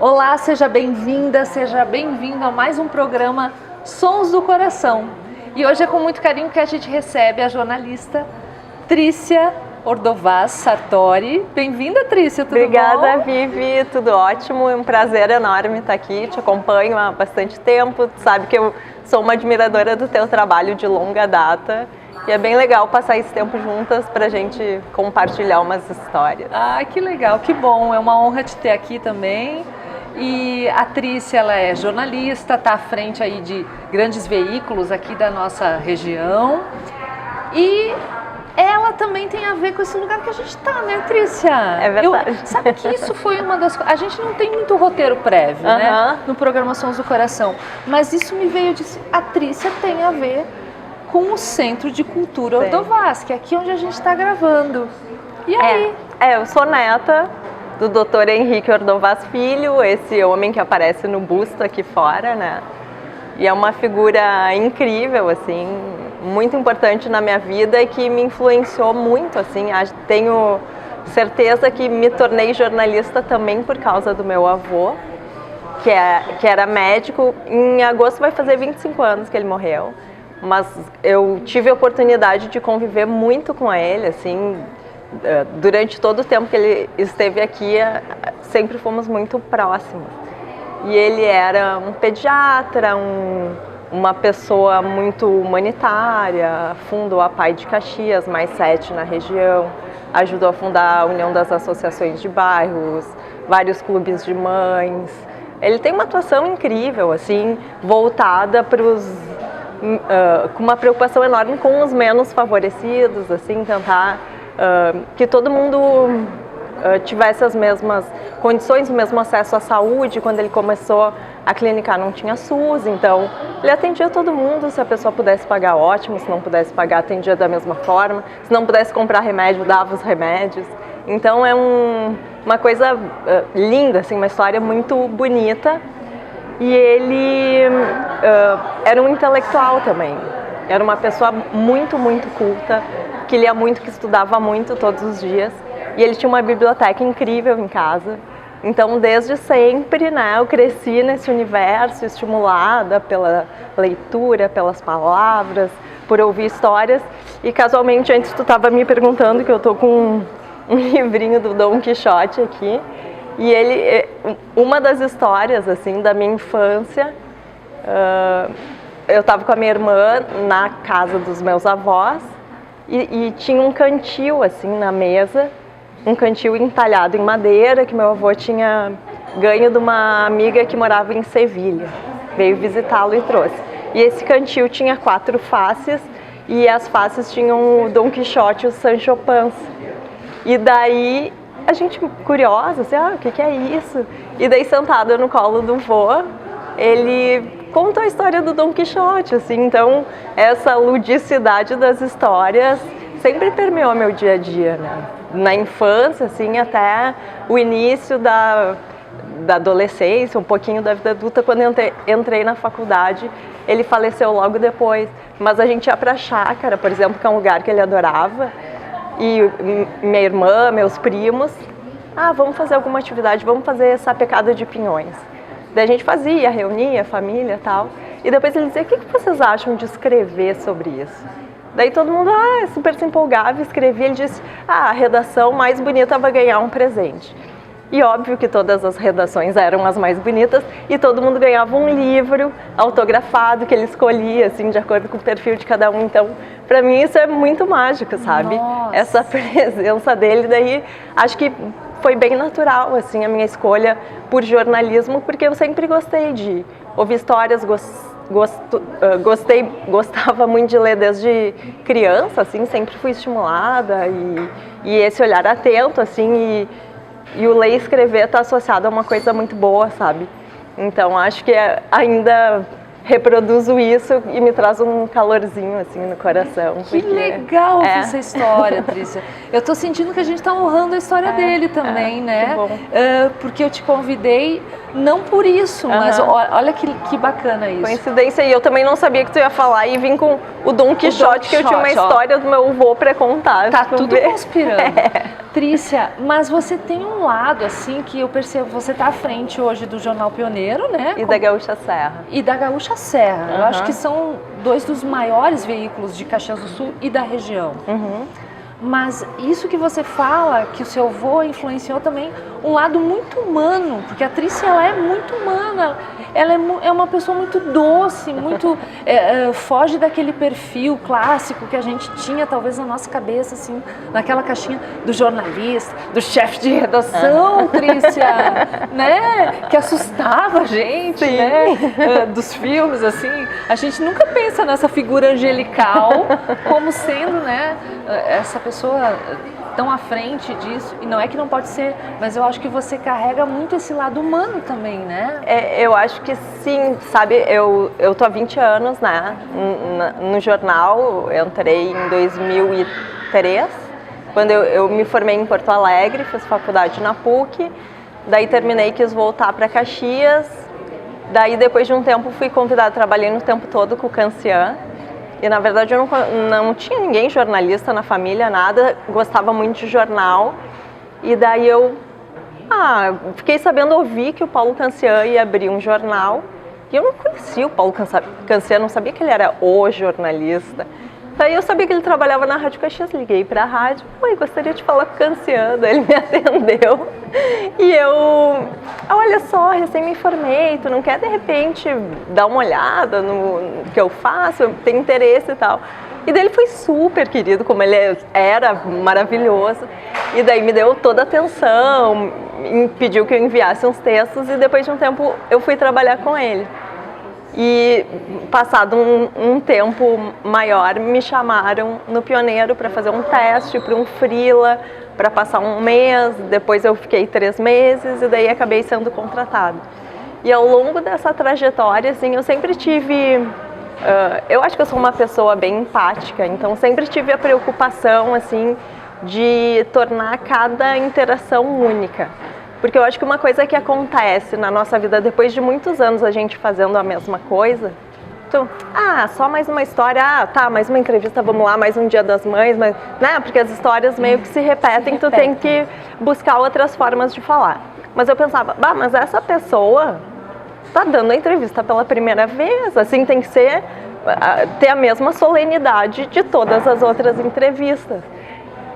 Olá, seja bem-vinda, seja bem-vindo a mais um programa Sons do Coração. E hoje é com muito carinho que a gente recebe a jornalista Trícia Ordovás Sartori. Bem-vinda, Trícia, tudo Obrigada, bom? Obrigada, Vivi, tudo ótimo, é um prazer enorme estar aqui, te acompanho há bastante tempo, tu sabe que eu sou uma admiradora do teu trabalho de longa data e é bem legal passar esse tempo juntas para a gente compartilhar umas histórias. Ah, que legal, que bom, é uma honra te ter aqui também. E a Trícia, ela é jornalista, está à frente aí de grandes veículos aqui da nossa região e ela também tem a ver com esse lugar que a gente está, né, Trícia? É verdade. Sabe que isso foi uma das coisas... A gente não tem muito roteiro prévio, né, no programa Sons do Coração, mas isso me veio de... A Trícia tem a ver com o Centro de Cultura Ordovás, que é aqui onde a gente está gravando. E aí? Eu sou neta do Dr. Henrique Ordovás Filho, esse homem que aparece no busto aqui fora, né? E é uma figura incrível, assim, muito importante na minha vida e que me influenciou muito, assim. Tenho certeza que me tornei jornalista também por causa do meu avô, que era médico. Em agosto vai fazer 25 anos que ele morreu, mas eu tive a oportunidade de conviver muito com ele, assim. Durante todo o tempo que ele esteve aqui, sempre fomos muito próximos. E ele era um pediatra, uma pessoa muito humanitária, fundou a Pai de Caxias, mais 7 na região, ajudou a fundar a União das Associações de Bairros, vários clubes de mães. Ele tem uma atuação incrível, assim, voltada para os... com uma preocupação enorme com os menos favorecidos, assim, tentar... que todo mundo tivesse as mesmas condições, o mesmo acesso à saúde. Quando ele começou a clinicar não tinha SUS, então ele atendia todo mundo, se a pessoa pudesse pagar ótimo, se não pudesse pagar atendia da mesma forma, se não pudesse comprar remédio dava os remédios. Então é uma coisa linda, assim, uma história muito bonita. E ele era um intelectual também, era uma pessoa muito, muito culta, que lia muito, que estudava muito todos os dias, e ele tinha uma biblioteca incrível em casa. Então, desde sempre, né, eu cresci nesse universo, estimulada pela leitura, pelas palavras, por ouvir histórias. E casualmente, antes tu estava me perguntando, que eu tô com um livrinho do Dom Quixote aqui, e ele, uma das histórias, assim, da minha infância, eu estava com a minha irmã na casa dos meus avós, e tinha um cantil, assim, na mesa, um cantil entalhado em madeira, que meu avô tinha ganho de uma amiga que morava em Sevilha. Veio visitá-lo e trouxe. E esse cantil tinha 4 faces, e as faces tinham o Dom Quixote e o Sancho Panza. E daí, a gente curiosa, assim, o que é isso? E daí, sentada no colo do vô, ele conta a história do Dom Quixote, assim. Então essa ludicidade das histórias sempre permeou meu dia a dia, né? Na infância, assim, até o início da adolescência, um pouquinho da vida adulta. Quando eu entrei na faculdade, ele faleceu logo depois, mas a gente ia pra chácara, por exemplo, que é um lugar que ele adorava, e minha irmã, meus primos, vamos fazer alguma atividade, vamos fazer sapecada de pinhões. Daí a gente fazia, reunia a família e tal. E depois ele dizia, o que vocês acham de escrever sobre isso? Daí todo mundo super se empolgava, escrevia. Ele disse, a redação mais bonita vai ganhar um presente. E óbvio que todas as redações eram as mais bonitas e todo mundo ganhava um livro autografado que ele escolhia, assim, de acordo com o perfil de cada um. Então, para mim isso é muito mágico, sabe? Nossa. Essa presença dele. Daí acho que foi bem natural, assim, a minha escolha por jornalismo, porque eu sempre gostei de ouvir histórias, gostava muito de ler desde criança, assim, sempre fui estimulada, e esse olhar atento, assim, e o ler e escrever está associado a uma coisa muito boa, sabe? Então acho que ainda reproduzo isso e me traz um calorzinho, assim, no coração. Que legal essa história, Trícia. Eu tô sentindo que a gente tá honrando a história dele também, né? Que bom. Porque eu te convidei não por isso, mas olha que bacana isso. Coincidência, e eu também não sabia que tu ia falar e vim com o Dom Quixote, que eu tinha uma história do meu avô pra contar. Tá tudo conspirando. Trícia, mas você tem um lado, assim, que eu percebo, você tá à frente hoje do Jornal Pioneiro, né? E da Gaúcha Serra. E da Gaúcha Serra. Eu acho que são dois dos maiores veículos de Caxias do Sul e da região. Mas isso que você fala, que o seu avô influenciou também um lado muito humano, porque a Trícia, ela é muito humana, ela é uma pessoa muito doce, muito foge daquele perfil clássico que a gente tinha talvez na nossa cabeça, assim, naquela caixinha do jornalista, do chefe de redação, Trícia, né, que assustava a gente, né, dos filmes, assim, a gente nunca pensa nessa figura angelical como sendo, né, essa pessoa tão à frente disso, e não é que não pode ser, mas eu acho que você carrega muito esse lado humano também, né? Eu acho que sim, sabe, eu tô há 20 anos, né, no jornal, eu entrei em 2003, quando eu me formei em Porto Alegre, fiz faculdade na PUC, daí terminei, quis voltar para Caxias, daí depois de um tempo fui convidada, trabalhei no tempo todo com o Cancian. E na verdade eu não tinha ninguém jornalista na família, nada, gostava muito de jornal. E daí eu fiquei sabendo, ouvi que o Paulo Cancian ia abrir um jornal. E eu não conhecia o Paulo Cancian, não sabia que ele era o jornalista. Daí eu sabia que ele trabalhava na Rádio Caxias, liguei para a rádio, gostaria de falar com o Cancian, daí ele me atendeu. E eu, olha só, recém me formei, tu não quer de repente dar uma olhada no que eu faço, eu tenho interesse e tal. E daí ele foi super querido, como ele era maravilhoso. E daí me deu toda a atenção, pediu que eu enviasse uns textos e depois de um tempo eu fui trabalhar com ele. E passado um tempo maior, me chamaram no Pioneiro para fazer um teste para um freela, para passar um mês, depois eu fiquei 3 meses e daí acabei sendo contratada. E ao longo dessa trajetória, assim, eu sempre tive... eu acho que eu sou uma pessoa bem empática, então sempre tive a preocupação, assim, de tornar cada interação única. Porque eu acho que uma coisa que acontece na nossa vida, depois de muitos anos a gente fazendo a mesma coisa, só mais uma história, mais uma entrevista, vamos lá, mais um Dia das Mães, né? Porque as histórias meio que se repetem, tu tem que buscar outras formas de falar. Mas eu pensava, mas essa pessoa tá dando a entrevista pela primeira vez, assim, tem que ter a mesma solenidade de todas as outras entrevistas.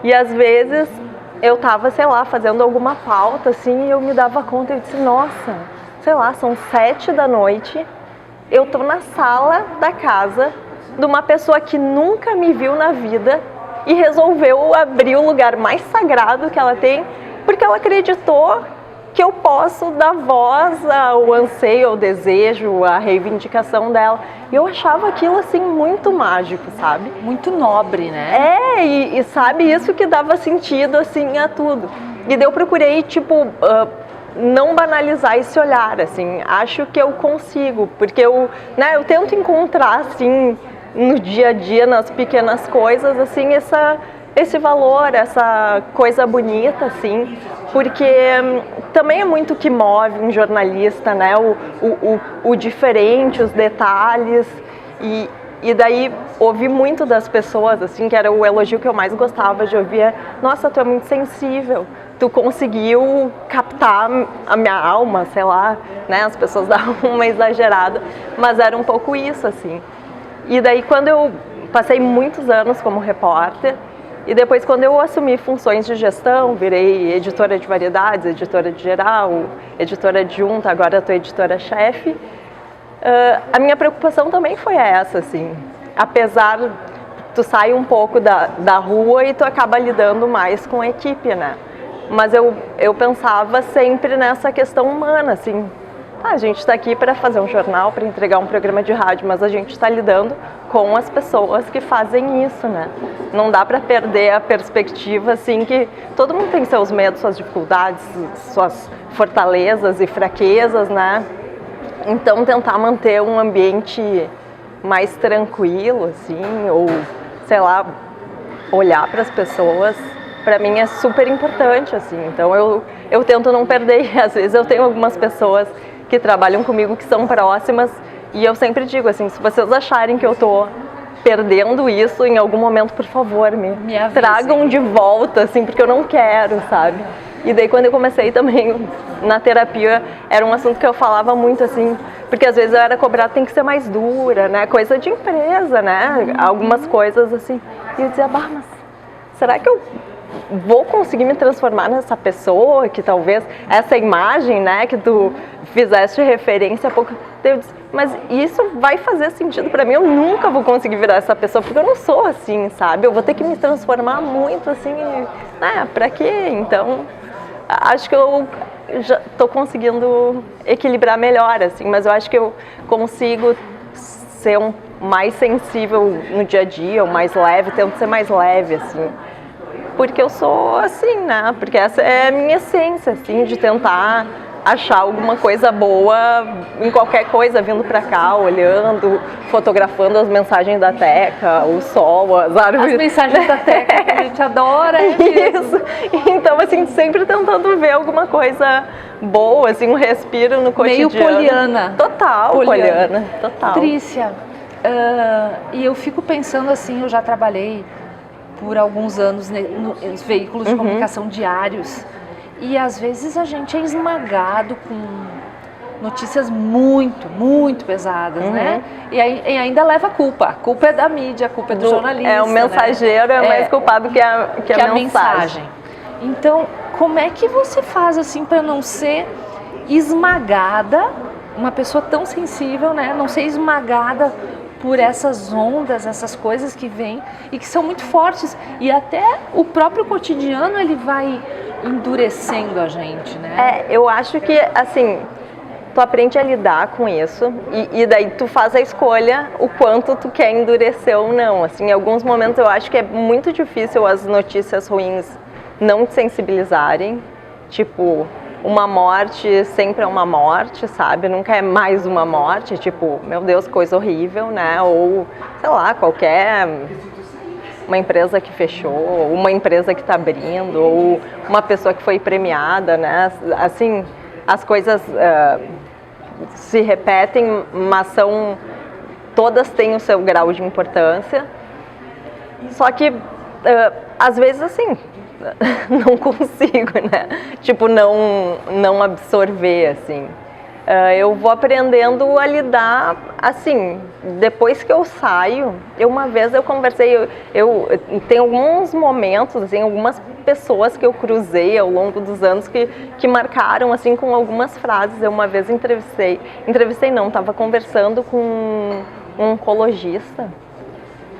E às vezes eu tava, sei lá, fazendo alguma pauta, assim, e eu me dava conta, eu disse, nossa, sei lá, são 7 da noite, eu tô na sala da casa de uma pessoa que nunca me viu na vida e resolveu abrir o lugar mais sagrado que ela tem, porque ela acreditou que eu posso dar voz ao anseio, ao desejo, à reivindicação dela. E eu achava aquilo, assim, muito mágico, sabe? Muito nobre, né? E sabe, isso que dava sentido, assim, a tudo. E daí eu procurei, tipo, não banalizar esse olhar, assim. Acho que eu consigo, porque eu tento encontrar, assim, no dia a dia, nas pequenas coisas, assim, esse valor, essa coisa bonita, assim, porque também é muito que move um jornalista, né, o diferente, os detalhes, e daí ouvi muito das pessoas, assim, que era o elogio que eu mais gostava de ouvir, nossa, tu é muito sensível, tu conseguiu captar a minha alma, sei lá, né, as pessoas davam uma exagerada, mas era um pouco isso, assim. E daí quando eu passei muitos anos como repórter, e depois, quando eu assumi funções de gestão, virei editora de variedades, editora de geral, editora adjunta, agora estou editora-chefe, a minha preocupação também foi essa, assim. Apesar, tu sai um pouco da rua e tu acaba lidando mais com a equipe, né? Mas eu pensava sempre nessa questão humana, assim. A gente está aqui para fazer um jornal, para entregar um programa de rádio, mas a gente está lidando com as pessoas que fazem isso, né? Não dá para perder a perspectiva, assim, que todo mundo tem seus medos, suas dificuldades, suas fortalezas e fraquezas, né? Então, tentar manter um ambiente mais tranquilo, assim, ou, sei lá, olhar para as pessoas para mim é super importante, assim. Então eu tento não perder. Às vezes eu tenho algumas pessoas que trabalham comigo que são próximas e eu sempre digo assim, se vocês acharem que eu tô perdendo isso em algum momento, por favor, me tragam de volta, assim, porque eu não quero, sabe? E daí quando eu comecei também na terapia, era um assunto que eu falava muito, assim, porque às vezes eu era cobrada, tem que ser mais dura, né? Coisa de empresa, né? Algumas coisas assim. E eu dizia, mas será que eu vou conseguir me transformar nessa pessoa que talvez, essa imagem, né, que tu fizeste referência há pouco, eu disse, mas isso vai fazer sentido para mim, eu nunca vou conseguir virar essa pessoa, porque eu não sou assim, sabe? Eu vou ter que me transformar muito, assim, né, pra quê? Então, acho que eu já tô conseguindo equilibrar melhor, assim, mas eu acho que eu consigo ser mais sensível no dia a dia, ou mais leve, tento ser mais leve, assim. Porque eu sou assim, né? Porque essa é a minha essência, assim, de tentar achar alguma coisa boa em qualquer coisa, vindo pra cá, olhando, fotografando as mensagens da Teca, o sol, as árvores. As mensagens da Teca que a gente adora. Isso. Então, assim, sempre tentando ver alguma coisa boa, assim, um respiro no cotidiano. Meio poliana. Total, poliana. Total. Trícia, e eu fico pensando assim, eu já trabalhei por alguns anos nos veículos de comunicação diários e às vezes a gente é esmagado com notícias muito pesadas, né? E ainda leva a culpa é da mídia, a culpa é do jornalista. O mensageiro, né? É mais culpado que a mensagem. Então, como é que você faz assim para não ser esmagada, uma pessoa tão sensível, né? Não ser esmagada por essas ondas, essas coisas que vêm e que são muito fortes, e até o próprio cotidiano ele vai endurecendo a gente, né? Eu acho que, assim, tu aprende a lidar com isso e daí tu faz a escolha o quanto tu quer endurecer ou não, assim, em alguns momentos eu acho que é muito difícil as notícias ruins não te sensibilizarem, tipo, uma morte sempre é uma morte, sabe? Nunca é mais uma morte, tipo, meu Deus, coisa horrível, né? Ou, sei lá, uma empresa que fechou, uma empresa que está abrindo, ou uma pessoa que foi premiada, né? Assim, as coisas se repetem, mas todas têm o seu grau de importância. Só que, às vezes, assim, não consigo, né? Tipo, não absorver, assim. Eu vou aprendendo a lidar, assim, depois que eu saio, uma vez eu conversei, eu tem alguns momentos, assim, algumas pessoas que eu cruzei ao longo dos anos que marcaram, assim, com algumas frases. Eu uma vez entrevistei não, estava conversando com um oncologista,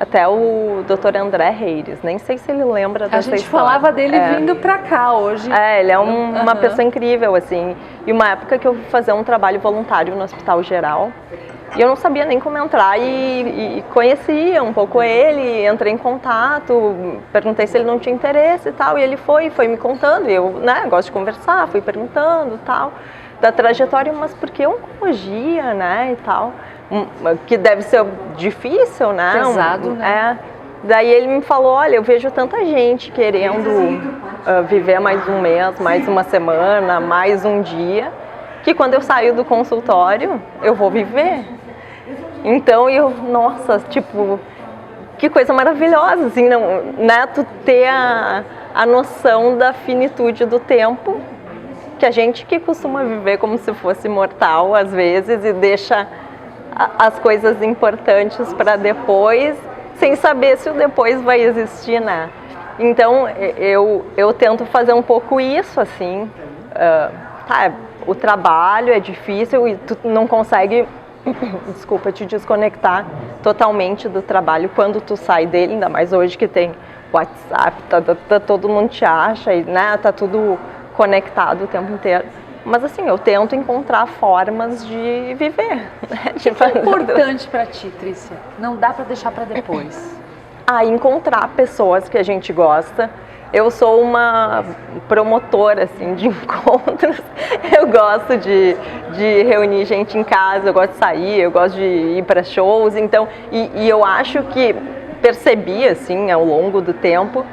até o Dr. André Reires, nem sei se ele lembra dessa história. A gente falava dele vindo pra cá hoje. Ele é uma pessoa incrível, assim. E uma época que eu fui fazer um trabalho voluntário no Hospital Geral, e eu não sabia nem como entrar, e conhecia um pouco ele, entrei em contato, perguntei se ele não tinha interesse e tal, e ele foi me contando, e eu, né, gosto de conversar, fui perguntando e tal, da trajetória, mas por que oncologia, né, e tal. Que deve ser difícil, né? Pesado, né? Daí ele me falou, olha, eu vejo tanta gente querendo viver mais um mês, mais uma semana, mais um dia, que quando eu saio do consultório, eu vou viver. Então, nossa, tipo, que coisa maravilhosa, assim, não, né? Tu ter a noção da finitude do tempo, que a gente que costuma viver como se fosse mortal, às vezes, e deixa as coisas importantes para depois, sem saber se o depois vai existir, né? Então, eu tento fazer um pouco isso, assim, o trabalho é difícil e tu não consegue, desculpa, te desconectar totalmente do trabalho quando tu sai dele, ainda mais hoje que tem WhatsApp, todo mundo te acha, e, né, tá tudo conectado o tempo inteiro. Mas assim, eu tento encontrar formas de viver. Né? O que é importante para ti, Trícia? Não dá para deixar para depois. Encontrar pessoas que a gente gosta. Eu sou uma promotora, assim, de encontros. Eu gosto de reunir gente em casa, eu gosto de sair, eu gosto de ir para shows. Então, e eu acho que percebi, assim, ao longo do tempo,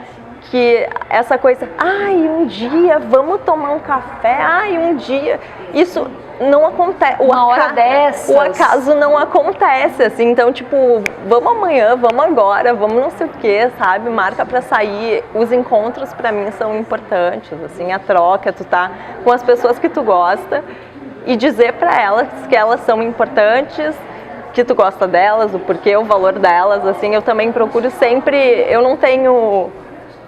que essa coisa, ai, um dia vamos tomar um café, ai, um dia, isso não acontece. Uma hora dessas. O acaso não acontece, assim, então, tipo, vamos amanhã, vamos agora, vamos não sei o que, sabe? Marca pra sair. Os encontros pra mim são importantes, assim, a troca, tu tá com as pessoas que tu gosta e dizer pra elas que elas são importantes, que tu gosta delas, o porquê, o valor delas, assim, eu também procuro sempre, eu não tenho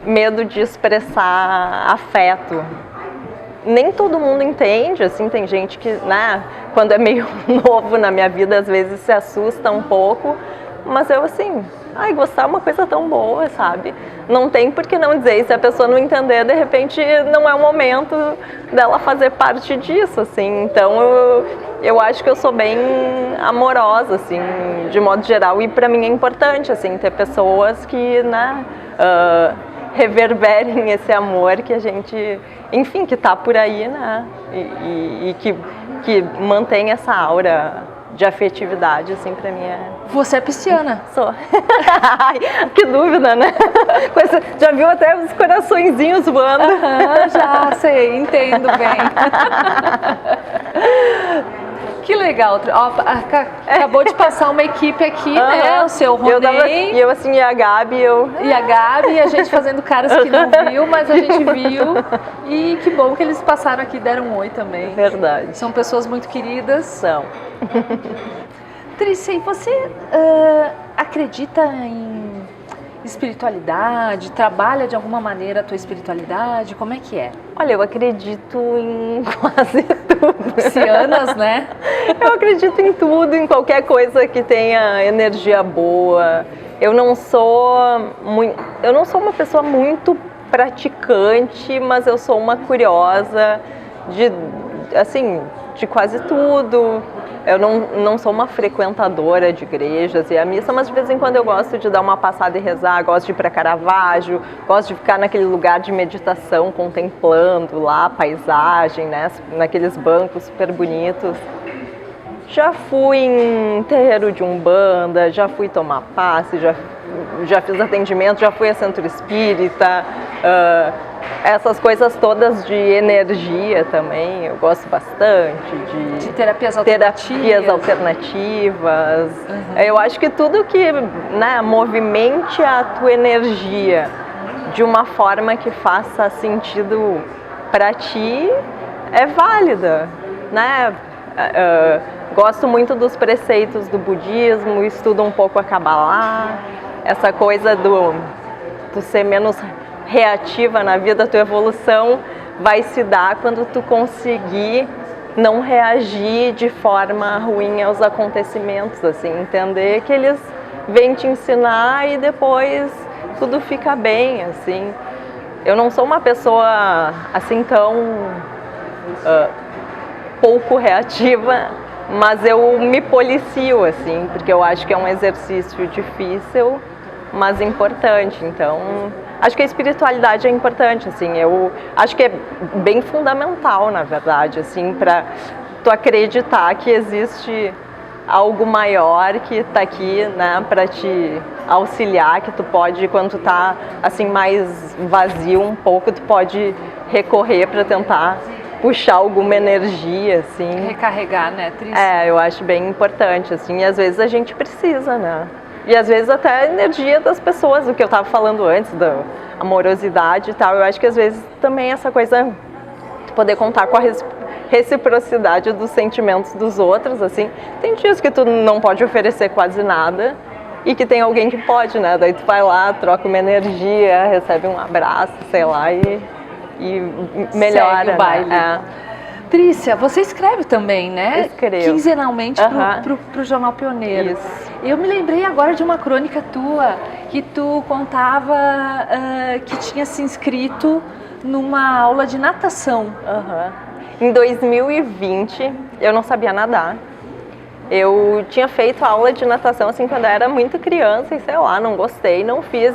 medo de expressar afeto. Nem todo mundo entende, assim, tem gente que, né, quando é meio novo na minha vida, às vezes se assusta um pouco, mas eu, assim, ai, gostar é uma coisa tão boa, sabe? Não tem por que não dizer, e se a pessoa não entender, de repente não é o momento dela fazer parte disso, assim, então eu acho que eu sou bem amorosa, assim, de modo geral, e pra mim é importante, assim, ter pessoas que, né, reverberem esse amor que a gente, enfim, que tá por aí, né? E que mantém essa aura de afetividade, assim, pra mim é... Você é pisciana? Sou. Ai, que dúvida, né? Já viu até os coraçõezinhos voando? Já sei, entendo bem. Que legal. Ó, acabou de passar uma equipe aqui, né? O seu Ronei. E eu assim, e a Gabi, E a Gabi, e a gente fazendo caras que não viu, mas a gente viu. E que bom que eles passaram aqui e deram um oi também. Verdade. São pessoas muito queridas. São. Trícia, e você acredita em espiritualidade? Trabalha de alguma maneira a tua espiritualidade? Como é que é? Olha, eu acredito em quase tudo. Piscianas, né? Eu acredito em tudo, em qualquer coisa que tenha energia boa. Eu não sou uma pessoa muito praticante, mas eu sou uma curiosa de quase tudo. Eu não sou uma frequentadora de igrejas e a missa, mas de vez em quando eu gosto de dar uma passada e rezar, gosto de ir para Caravaggio, gosto de ficar naquele lugar de meditação, contemplando lá a paisagem, né, naqueles bancos super bonitos. Já fui em terreiro de Umbanda, já fui tomar passe, já fiz atendimento, já fui a centro espírita, essas coisas todas de energia também, eu gosto bastante de terapias alternativas. Eu acho que tudo que, né, movimente a tua energia de uma forma que faça sentido para ti é válida, né? Gosto muito dos preceitos do budismo, estudo um pouco a Kabbalah, essa coisa do ser menos reativa na vida, a tua evolução vai se dar quando tu conseguir não reagir de forma ruim aos acontecimentos, assim, entender que eles vêm te ensinar e depois tudo fica bem, assim. Eu não sou uma pessoa assim tão pouco reativa, mas eu me policio, assim, porque eu acho que é um exercício difícil, mas importante. Então, acho que a espiritualidade é importante, assim, eu acho que é bem fundamental, na verdade, assim, para tu acreditar que existe algo maior que está aqui, né, para te auxiliar, que tu pode, quando tu tá assim mais vazio um pouco, tu pode recorrer para tentar puxar alguma energia, assim. Recarregar, né, Trícia? Eu acho bem importante, assim, e às vezes a gente precisa, né? E às vezes até a energia das pessoas, o que eu estava falando antes, da amorosidade e tal, eu acho que às vezes também essa coisa, poder contar com a reciprocidade dos sentimentos dos outros, assim. Tem dias que tu não pode oferecer quase nada e que tem alguém que pode, né? Daí tu vai lá, troca uma energia, recebe um abraço, sei lá, e melhora. Segue o baile. Né? Trícia, você escreve também, né? Escrevo. Quinzenalmente pro Jornal Pioneiro. Isso. Eu me lembrei agora de uma crônica tua, que tu contava que tinha se inscrito numa aula de natação. Em 2020, eu não sabia nadar. Eu tinha feito aula de natação assim quando eu era muito criança e sei lá, não gostei, não fiz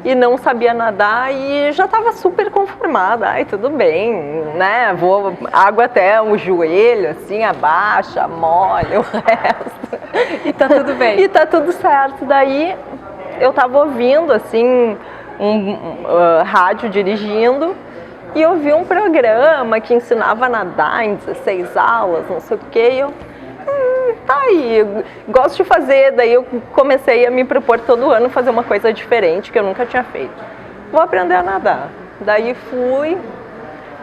e não sabia nadar e já estava super conformada. Ai, tudo bem, né? Vou água até o joelho, assim, abaixa, molha o resto. E tá tudo bem. E tá tudo certo. Daí eu tava ouvindo, assim, rádio dirigindo e eu vi um programa que ensinava a nadar em 16 aulas, não sei o que, e eu, tá aí, eu gosto de fazer, daí eu comecei a me propor todo ano fazer uma coisa diferente que eu nunca tinha feito. Vou aprender a nadar. Daí fui,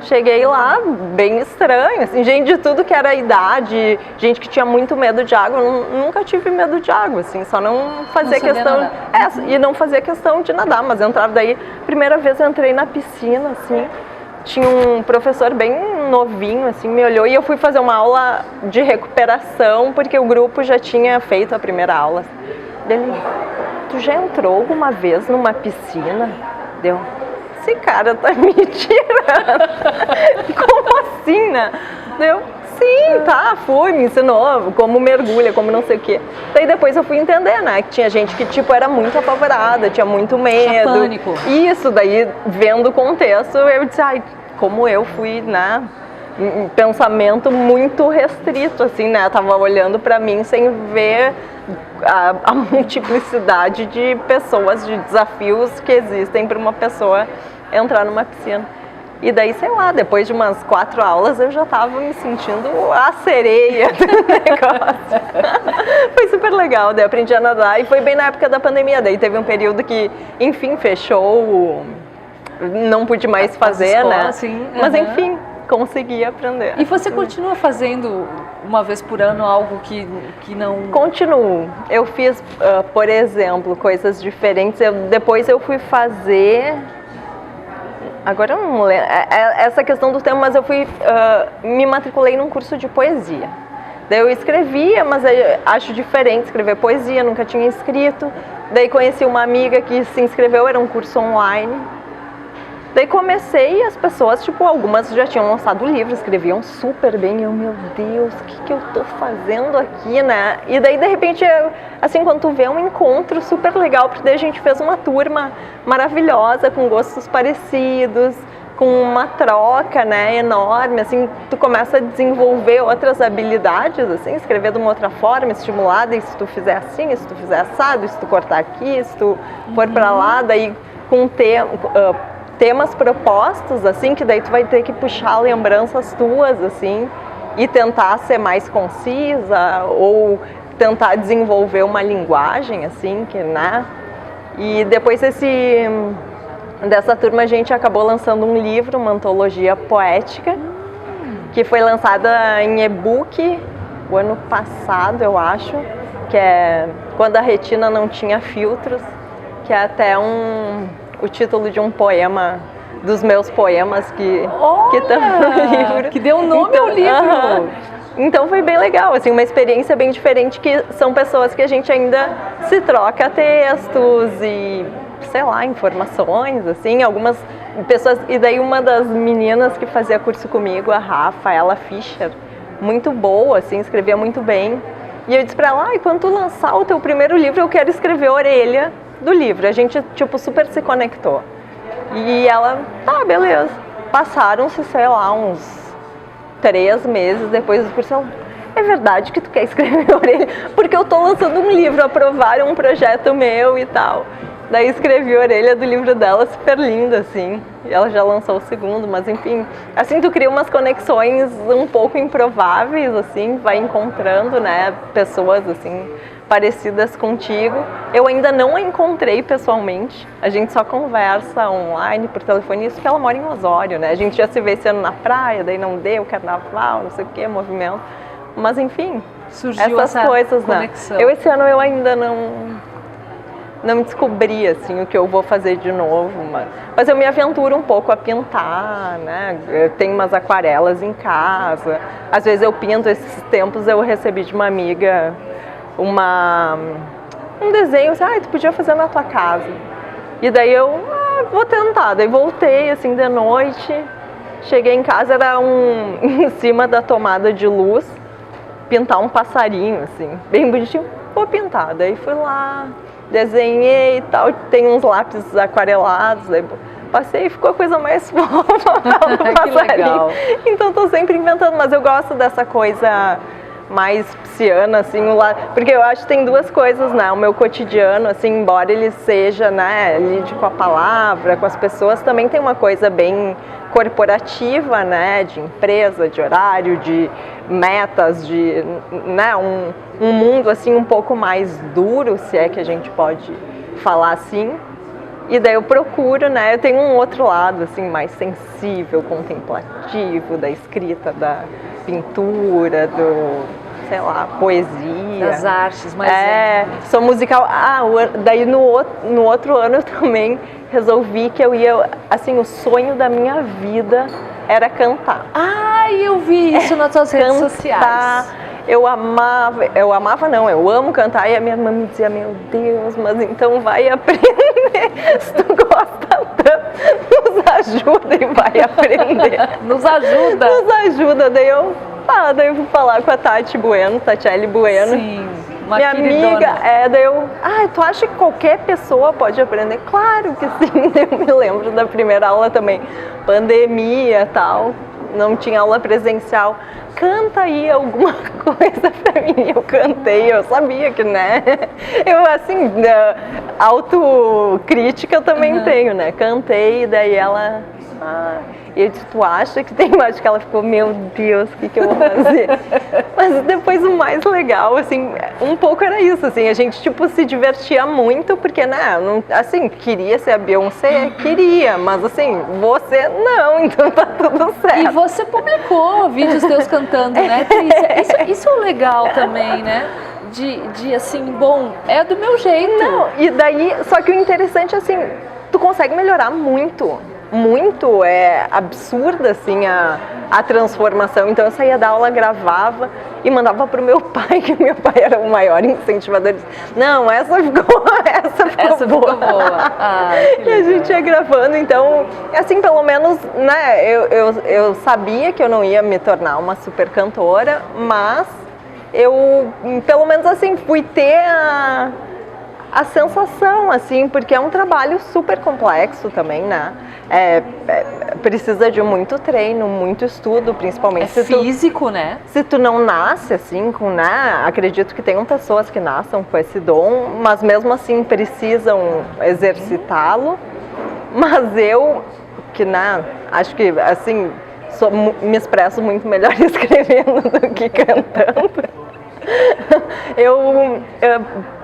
cheguei lá, bem estranho, assim, gente de tudo que era idade, gente que tinha muito medo de água, eu nunca tive medo de água, assim, só não fazia questão, e não fazia questão de nadar, mas eu entrava daí, primeira vez eu entrei na piscina, assim, tinha um professor bem novinho, assim, me olhou e eu fui fazer uma aula de recuperação, porque o grupo já tinha feito a primeira aula. Ele, tu já entrou alguma vez numa piscina? Deu, esse cara tá me tirando. Como assim, né? Deu, sim, tá, fui, me ensinou como mergulha, como não sei o quê. Daí depois eu fui entender, né, que tinha gente que, tipo, era muito apavorada, tinha muito medo. Tinha pânico. Isso, daí, vendo o contexto, eu disse, ai, como eu fui, né, pensamento muito restrito, assim, né, eu tava olhando pra mim sem ver a multiplicidade de pessoas, de desafios que existem para uma pessoa entrar numa piscina. E daí, sei lá, depois de umas 4 aulas eu já tava me sentindo a sereia do negócio. Foi super legal, daí aprendi a nadar e foi bem na época da pandemia, daí teve um período que, enfim, fechou, não pude mais fazer, escolas, né? Sim. Mas enfim, consegui aprender. E você continua fazendo uma vez por ano algo que não... Continuo. Eu fiz, por exemplo, coisas diferentes. Depois eu fui fazer... Agora eu não lembro essa questão do tema, mas eu fui me matriculei num curso de poesia. Daí eu escrevia, mas eu acho diferente escrever poesia, nunca tinha escrito. Daí conheci uma amiga que se inscreveu, era um curso online. Daí comecei e as pessoas, tipo, algumas já tinham lançado o livro, escreviam super bem. Eu, meu Deus, o que eu tô fazendo aqui, né? E daí, de repente, assim, quando tu vê um encontro super legal, porque daí a gente fez uma turma maravilhosa, com gostos parecidos, com uma troca, né, enorme, assim, tu começa a desenvolver outras habilidades, assim, escrever de uma outra forma, estimulada, e se tu fizer assim, se tu fizer assado, se tu cortar aqui, se tu for pra lá, daí com temas propostos, assim, que daí tu vai ter que puxar lembranças tuas, assim, e tentar ser mais concisa, ou tentar desenvolver uma linguagem, assim, que, né? E depois dessa turma a gente acabou lançando um livro, uma antologia poética, que foi lançada em e-book o ano passado, eu acho, que é Quando a Retina Não Tinha Filtros, que é até o título de um poema, dos meus poemas que estão no livro. Que deu nome ao livro. Então foi bem legal, assim, uma experiência bem diferente, que são pessoas que a gente ainda se troca textos e, sei lá, informações, assim, algumas pessoas. E daí uma das meninas que fazia curso comigo, a Rafaela Fischer, muito boa, assim, escrevia muito bem. E eu disse pra ela, quando tu lançar o teu primeiro livro, eu quero escrever a orelha do livro. A gente, tipo, super se conectou. E ela, tá, beleza. Passaram-se, sei lá, uns 3 meses depois do curso. Ela, é verdade que tu quer escrever a orelha? Porque eu tô lançando um livro, aprovaram um projeto meu e tal. Daí escrevi a orelha do livro dela, super linda, assim. E ela já lançou o segundo, mas enfim. Assim, tu cria umas conexões um pouco improváveis, assim, vai encontrando, né, pessoas, assim, parecidas contigo. Eu ainda não a encontrei pessoalmente, a gente só conversa online, por telefone, isso porque ela mora em Osório, né? A gente já se vê esse ano na praia, daí não deu, carnaval, não sei o que, movimento. Mas enfim, surgiu essas coisas, conexão. Né? Esse ano eu ainda não descobri, assim, o que eu vou fazer de novo, mas eu me aventuro um pouco a pintar, né? Eu tenho umas aquarelas em casa, às vezes eu pinto. Esses tempos eu recebi de uma amiga um desenho, assim, tu podia fazer na tua casa. E daí eu, vou tentar. Daí voltei, assim, de noite, cheguei em casa, era em cima da tomada de luz, pintar um passarinho, assim, bem bonitinho, vou pintar. Daí fui lá, desenhei e tal, tem uns lápis aquarelados, daí passei e ficou a coisa mais fofa do passarinho. Que legal. Então tô sempre inventando, mas eu gosto dessa coisa mais pisciana, assim, porque eu acho que tem duas coisas, né? O meu cotidiano, assim, embora ele seja, né, lide com a palavra, com as pessoas, também tem uma coisa bem corporativa, né, de empresa, de horário, de metas, de, né, um mundo, assim, um pouco mais duro, se é que a gente pode falar assim. E daí eu procuro, né, eu tenho um outro lado, assim, mais sensível, contemplativo, da escrita, da pintura, sei lá, poesia. Das artes, mas sou musical. Daí no outro ano eu também resolvi que eu ia, assim, o sonho da minha vida era cantar. Eu vi isso nas suas redes sociais. Eu amo cantar, e a minha irmã me dizia, meu Deus, mas então vai aprender, se tu gosta tanto, nos ajuda e vai aprender. Nos ajuda? Nos ajuda, daí eu fui falar com a Tatiele Bueno. Sim, uma minha queridona. amiga, tu acha que qualquer pessoa pode aprender? Claro que sim, eu me lembro da primeira aula também, pandemia e tal, não tinha aula presencial. Canta aí alguma coisa pra mim. Eu cantei, eu sabia que, né? Eu, assim, autocrítica eu também tenho, né? Cantei, daí ela... E eu disse, tu acha que tem mais? Que ela ficou, meu Deus, o que eu vou fazer? Mas depois o mais legal, assim, um pouco era isso, assim, a gente, tipo, se divertia muito, porque, né, assim, queria ser a Beyoncé? Queria, mas, assim, você não, então tá tudo certo. E você publicou vídeos teus cantando, né, Trícia? Isso é legal também, né? De assim, bom, é do meu jeito. Não, e daí, só que o interessante, assim, tu consegue melhorar muito, é absurda, assim, a transformação. Então eu saía da aula, gravava e mandava pro meu pai, que meu pai era o maior incentivador. Não, essa ficou boa. E a gente ia gravando, então, assim, pelo menos, né, eu sabia que eu não ia me tornar uma super cantora, mas eu, pelo menos assim, fui ter a sensação, assim, porque é um trabalho super complexo também, né? Precisa de muito treino, muito estudo, principalmente físico, né? Se tu não nasce assim, né? Acredito que tenham pessoas que nasçam com esse dom, mas mesmo assim precisam exercitá-lo. Mas eu, que, né, acho que, assim, me expresso muito melhor escrevendo do que cantando. Eu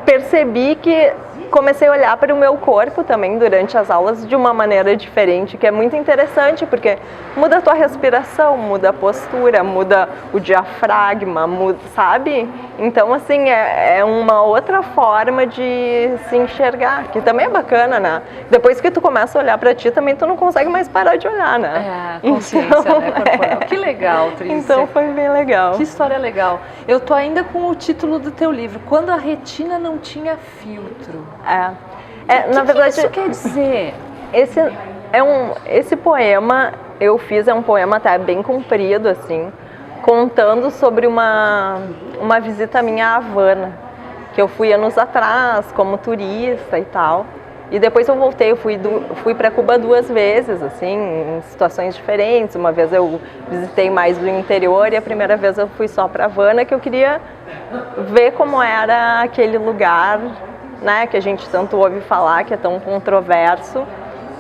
percebi que comecei a olhar para o meu corpo também durante as aulas de uma maneira diferente, que é muito interessante, porque muda a tua respiração, muda a postura, muda o diafragma, sabe? Então, assim, é uma outra forma de se enxergar, que também é bacana, né? Depois que tu começa a olhar para ti, também tu não consegue mais parar de olhar, né? Consciência, então, né, corporal. Que legal, Trícia. Então foi bem legal. Que história legal. Eu tô ainda com o título do teu livro, Quando a Retina Não Tinha Filtro. Na verdade, que isso quer dizer? Esse poema eu fiz, é um poema até bem comprido, assim, contando sobre uma visita minha à Havana, que eu fui anos atrás como turista e tal. E depois eu voltei, eu fui para Cuba 2 vezes, assim, em situações diferentes. Uma vez eu visitei mais do interior e a primeira vez eu fui só para Havana, que eu queria ver como era aquele lugar, né, que a gente tanto ouve falar, que é tão controverso.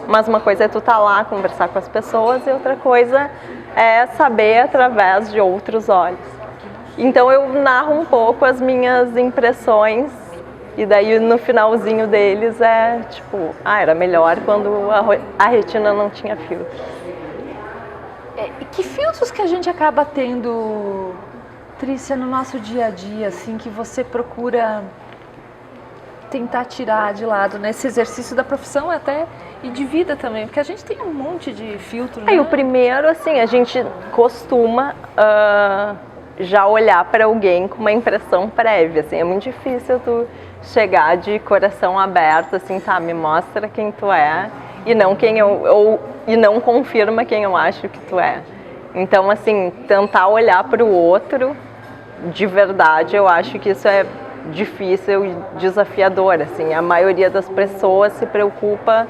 Mas uma coisa é tu estar lá, conversar com as pessoas, e outra coisa é saber através de outros olhos. Então eu narro um pouco as minhas impressões. E daí no finalzinho deles é tipo, era melhor quando a retina não tinha filtros. Que filtros que a gente acaba tendo, Trícia, no nosso dia a dia, assim, que você procura tentar tirar de lado, nesse exercício da profissão até e de vida também, porque a gente tem um monte de filtros, né? O primeiro, assim, a gente costuma já olhar para alguém com uma impressão prévia, assim, é muito difícil tu chegar de coração aberto, assim, me mostra quem tu é e não e não confirma quem eu acho que tu é. Então, assim, tentar olhar para o outro de verdade, eu acho que isso é difícil e desafiador, assim. A maioria das pessoas se preocupa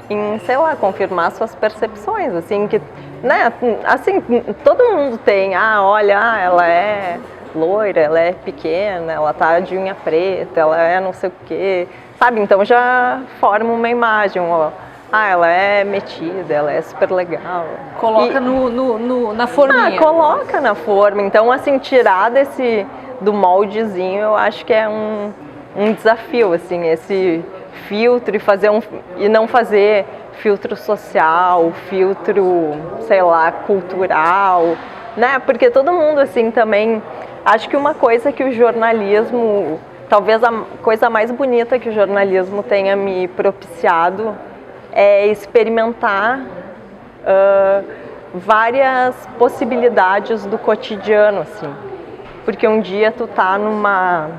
em, sei lá, confirmar suas percepções, assim, que, né, assim, todo mundo tem, ela é loira, ela é pequena, ela tá de unha preta, ela é não sei o quê, sabe? Então já forma uma imagem, ó. Ela é metida, ela é super legal. Coloca na forminha. Coloca na forma. Então, assim, tirar do moldezinho, eu acho que é um desafio, assim, esse filtro e não fazer filtro social, filtro, sei lá, cultural, né? Porque todo mundo, assim, também... Acho que uma coisa que o jornalismo... Talvez a coisa mais bonita que o jornalismo tenha me propiciado é experimentar várias possibilidades do cotidiano, assim. Porque um dia tu tá numa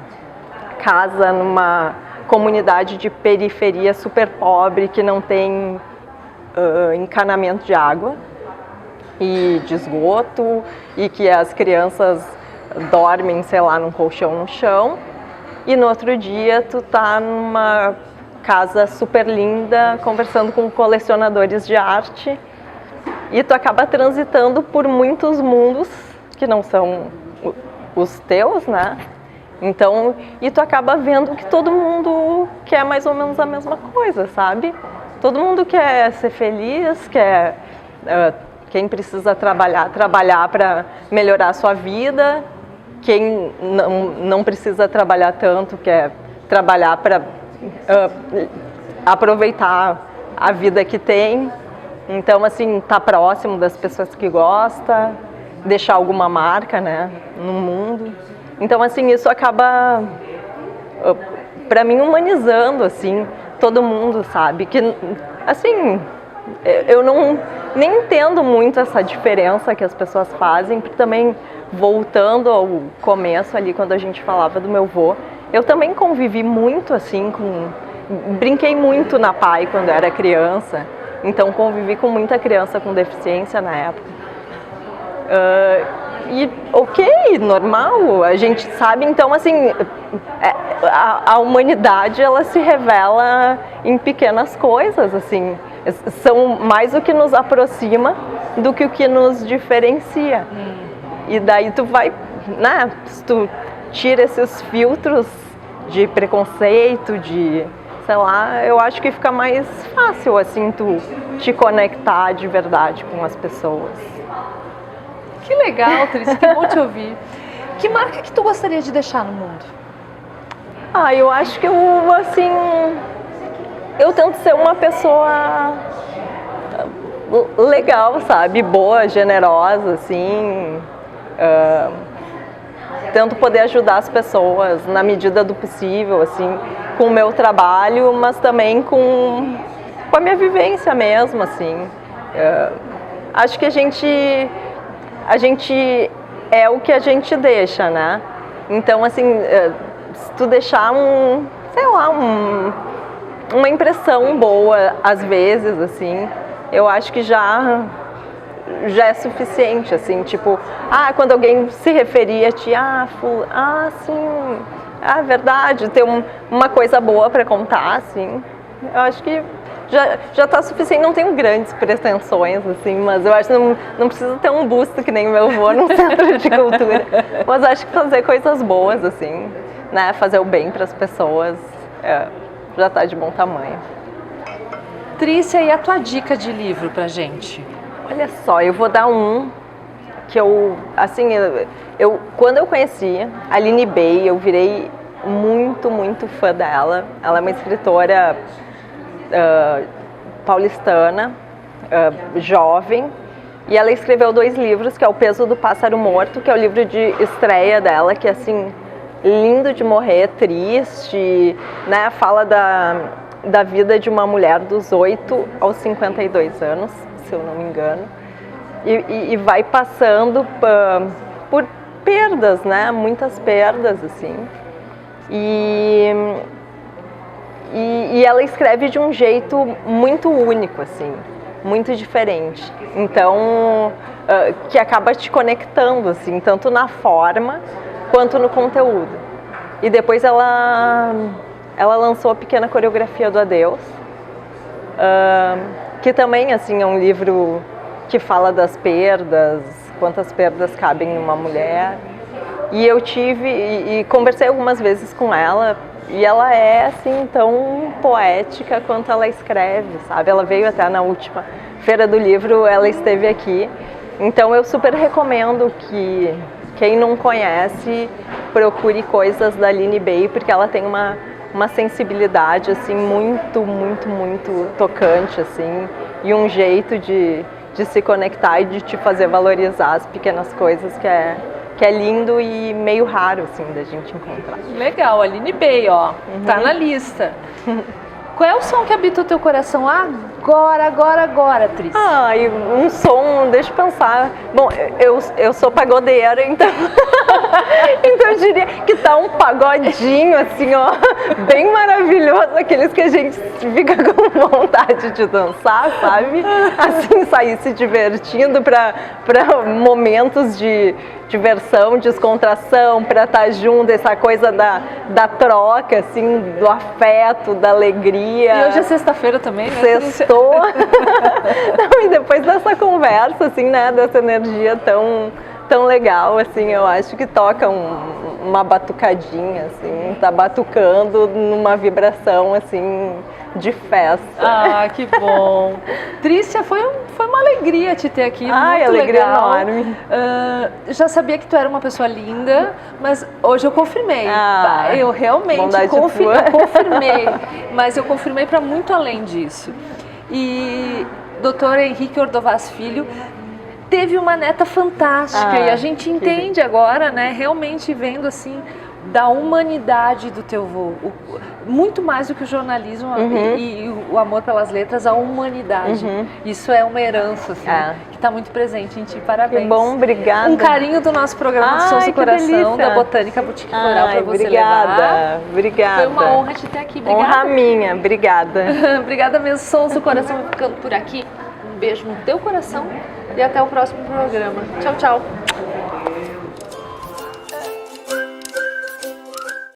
casa, numa comunidade de periferia super pobre que não tem encanamento de água e de esgoto e que as crianças dormem, sei lá, num colchão no chão, e no outro dia tu tá numa casa super linda conversando com colecionadores de arte e tu acaba transitando por muitos mundos que não são os teus, né? Então, e tu acaba vendo que todo mundo quer mais ou menos a mesma coisa, sabe? Todo mundo quer ser feliz, quem precisa trabalhar para melhorar a sua vida, quem não precisa trabalhar tanto, quer trabalhar para aproveitar a vida que tem. Então, assim, tá próximo das pessoas que gosta, deixar alguma marca, né, no mundo. Então, assim, isso acaba, para mim, humanizando, assim, todo mundo, sabe? Que, assim, eu nem entendo muito essa diferença que as pessoas fazem, porque também, voltando ao começo ali, quando a gente falava do meu avô, eu também convivi muito, assim, brinquei muito na PAI quando era criança, então convivi com muita criança com deficiência na época. E ok, normal, a gente sabe, então assim, a humanidade ela se revela em pequenas coisas, assim, são mais o que nos aproxima do que o que nos diferencia. E daí tu vai, né, se tu tira esses filtros de preconceito, de, sei lá, eu acho que fica mais fácil, assim, tu te conectar de verdade com as pessoas. Que legal, Tris, que bom te ouvir. Que marca que tu gostaria de deixar no mundo? Eu acho que eu tento ser uma pessoa legal, sabe? Boa, generosa, assim. Tento poder ajudar as pessoas na medida do possível, assim, com o meu trabalho, mas também com a minha vivência mesmo, assim. Acho que a gente é o que a gente deixa, né? Então, assim, se tu deixar uma impressão boa, às vezes, assim, eu acho que já é suficiente, assim, tipo, quando alguém se referir a ti, sim, verdade, ter uma coisa boa para contar, assim, eu acho que já está suficiente. Não tenho grandes pretensões, assim, mas eu acho que não precisa ter um busto que nem o meu avô num centro de cultura, mas acho que fazer coisas boas, assim, né, fazer o bem para as pessoas, já está de bom tamanho. Trícia, e a tua dica de livro pra gente? Olha só, eu vou dar um que quando eu conheci a Aline Bay, eu virei muito, muito fã dela. Ela é uma escritora paulistana, jovem, e ela escreveu 2 livros, que é O Peso do Pássaro Morto, que é o livro de estreia dela, que é assim, lindo de morrer, triste, né? Fala da vida de uma mulher dos 8 aos 52 anos, se eu não me engano, e vai passando por perdas, né? Muitas perdas, assim, e ela escreve de um jeito muito único, assim, muito diferente. Então, que acaba te conectando, assim, tanto na forma quanto no conteúdo. E depois ela lançou a Pequena Coreografia do Adeus, que também, assim, é um livro que fala das perdas, quantas perdas cabem numa mulher. E eu tive, e conversei algumas vezes com ela, e ela é assim tão poética quanto ela escreve, sabe? Ela veio até na última Feira do Livro, ela esteve aqui. Então eu super recomendo que quem não conhece procure coisas da Aline Bay, porque ela tem uma sensibilidade assim muito, muito, muito tocante assim, e um jeito de se conectar e de te fazer valorizar as pequenas coisas que é lindo e meio raro assim da gente encontrar. Legal, Aline Bay, ó, tá na lista. Qual é o som que habita o teu coração agora, Tris? E um som, deixa eu pensar. Bom, eu sou pagodeira, então então eu diria que tá um pagodinho assim, ó, bem maravilhoso, aqueles que a gente fica com vontade de dançar, sabe? Assim, sair se divertindo para momentos de diversão, descontração, para estar junto, essa coisa da troca, assim, do afeto, da alegria. E hoje é sexta-feira também, né? Sextou. Não, e depois dessa conversa, assim, né, dessa energia tão legal, assim, eu acho que toca uma batucadinha, assim, tá batucando numa vibração, assim, de festa. Que bom. Trícia, foi uma alegria te ter aqui, muito alegria legal. Enorme. Já sabia que tu era uma pessoa linda, mas hoje eu confirmei. Eu realmente confirmei, mas eu confirmei para muito além disso. E Dr. Henrique Ordovás Filho teve uma neta fantástica e a gente entende agora, né, realmente vendo assim da humanidade do teu vô, muito mais do que o jornalismo e o amor pelas letras, a humanidade. Isso é uma herança assim, que está muito presente em ti. Parabéns. Que bom, obrigada. Um carinho do nosso programa de Sons do Coração, delícia. Da Botânica Boutique Floral para você levar. Obrigada. Foi uma honra te ter aqui. Obrigada. Honra minha, obrigada. Obrigada mesmo. Sons do Coração ficando por aqui. Um beijo no teu coração e até o próximo programa. Tchau, tchau.